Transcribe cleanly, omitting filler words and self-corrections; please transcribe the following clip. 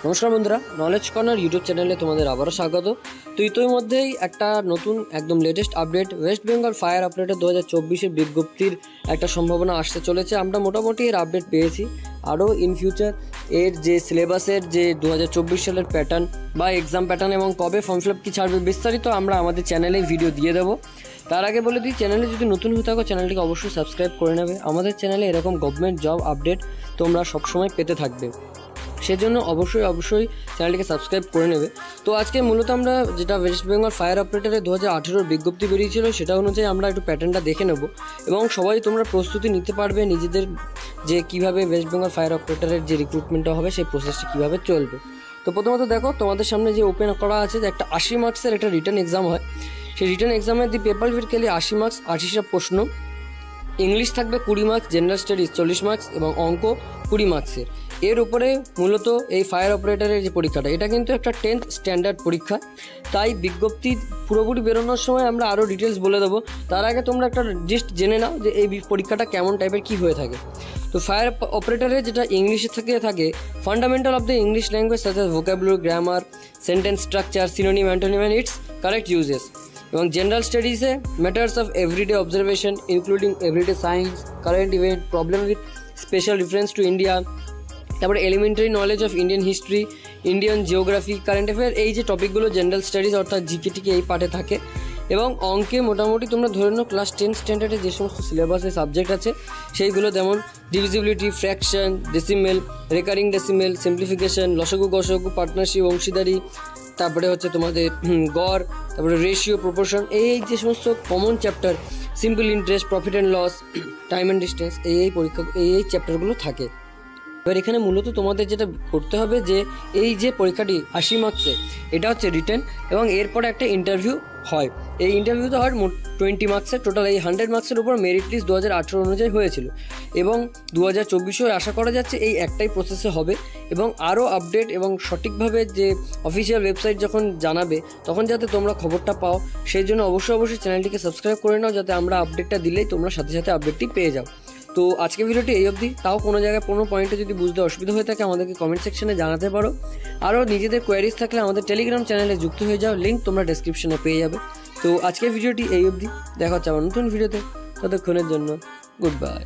নমস্কার বন্ধুরা, knowledge corner YouTube চ্যানেলে তোমাদের আবারও স্বাগত। তো ইতিমধ্যেই একটা নতুন একদম latest update West Bengal fire operator 2024-এর বিজ্ঞপ্তির একটা সম্ভাবনা আসতে চলেছে। আমরা মোটামুটি এর আপডেট পেয়েছি। আরও ইন ফিউচার এর যে সিলেবাসের যে 2024 সালের প্যাটার্ন বা এক্সাম প্যাটার্ন এবং কবে ফর্ম ফিল আপ কী ছাড়বে বিস্তারিত আমরা আমাদের চ্যানেলে ভিডিও দিয়ে দেবো। তার আগে বলে দিই, চ্যানেলে যদি নতুন হয়ে থাকো চ্যানেলটিকে অবশ্যই সাবস্ক্রাইব করে নেবে। আমাদের চ্যানেলে এরকম গভর্নমেন্ট জব আপডেট তোমরা সবসময় পেতে থাকবে, সেজন্য অবশ্যই চ্যানেলটিকে সাবস্ক্রাইব করে নেবে। তো আজকে মূলত আমরা যেটা ওয়েস্ট বেঙ্গল ফায়ার অপারেটরের 2018 বিজ্ঞপ্তি বেরিয়েছিল সেটা অনুযায়ী আমরা একটু প্যাটার্নটা দেখে নেব এবং সবাই তোমরা প্রস্তুতি নিতে পারবে নিজেদের যে কীভাবে ওয়েস্ট বেঙ্গল ফায়ার অপারেটরের যে রিক্রুটমেন্টটা হবে সেই প্রসেসটা কীভাবে চলবে। তো প্রথমত দেখো, তোমাদের সামনে যে ওপেন করা আছে যে একটা 80 মার্কসের একটা রিটার্ন এক্সাম হয়। সেই রিটার্ন এক্সামের দি পেপার ফিজিক্যালি 80 মার্কস, 80টা প্রশ্ন। ইংলিশ থাকবে 20 মার্কস, জেনারেল স্টাডিজ 40 মার্কস এবং অঙ্ক 20 মার্কসের। এর উপরে মূলত এই ফায়ার অপারেটরের যে পরীক্ষাটা, এটা কিন্তু একটা 10th স্ট্যান্ডার্ড পরীক্ষা। তাই বিজ্ঞপ্তি পুরোপুরি বেরোনোর সময় আমরা আরও ডিটেলস বলে দেবো। তার আগে তোমরা একটা জাস্ট জেনে নাও যে এই পরীক্ষাটা কেমন টাইপের কী হয়ে থাকে। তো ফায়ার অপারেটরে যেটা ইংলিশে থাকে fundamental of the English language such as vocabulary, grammar, sentence structure, synonym, antonym and its correct uses. এবং জেনারেল স্টাডিজে matters of everyday observation including everyday science, current event, problem with special reference to India. তারপরে elementary knowledge of Indian history, Indian geography, current affair, এই যে টপিকগুলো general studies অর্থাৎ জিকেটিকে এই পার্টে থাকে। এবং অঙ্কে মোটামুটি তোমরা ধরে নাও ক্লাস 10 স্ট্যান্ডার্ডে যে সমস্ত সিলেবাসের সাবজেক্ট আছে সেইগুলো, যেমন divisibility, fraction, decimal, recurring decimal, simplification, লসাগু, গসাগু, পার্টনারশিপ, অংশীদারি, তারপরে হচ্ছে তোমাদের গড়, তারপরে রেশিও, প্রপোর্শন, এই যে সমস্ত common chapter, simple interest, profit and loss, time and distance, এই পরীক্ষা এই চ্যাপ্টারগুলো থাকে। এবার এখানে মূলত তোমাদের যেটা করতে হবে যে এই যে পরীক্ষাটি 80 মার্কসে, এটা হচ্ছে রিটেন এবং এরপরে একটা ইন্টারভিউ হয়। এই ইন্টারভিউতে হয় 20 মার্কসের। টোটাল এই 100 মার্কসের উপর মেরিট লিস্ট 2018 অনুযায়ী হয়েছিল এবং 2024-এও আশা করা যাচ্ছে এই একটাই প্রসেসে হবে। এবং আরও আপডেট এবং সঠিকভাবে যে অফিসিয়াল ওয়েবসাইট যখন জানাবে তখন যাতে তোমরা খবরটা পাও, সেই জন্য অবশ্যই চ্যানেলটিকে সাবস্ক্রাইব করে নাও, যাতে আমরা আপডেটটা দিলেই তোমরা সাথে সাথে আপডেটটি পেয়ে যাও। তো আজকে ভিডিওটি এই অবধি। তাও কোনো জায়গায় কোনো পয়েন্টে যদি বুঝতে অসুবিধা হয়ে থাকে আমাদেরকে কমেন্ট সেকশনে জানাতে পারো। আরও নিজেদের কোয়ারিজ থাকলে আমাদের টেলিগ্রাম চ্যানেলে যুক্ত হয়ে যাও, লিঙ্ক তোমরা ডেসক্রিপশনে পেয়ে যাবে। তো আজকের ভিডিওটি এই অবধি, দেখা হচ্ছে আবার নতুন ভিডিওতে। ততক্ষণের জন্য গুড বাই।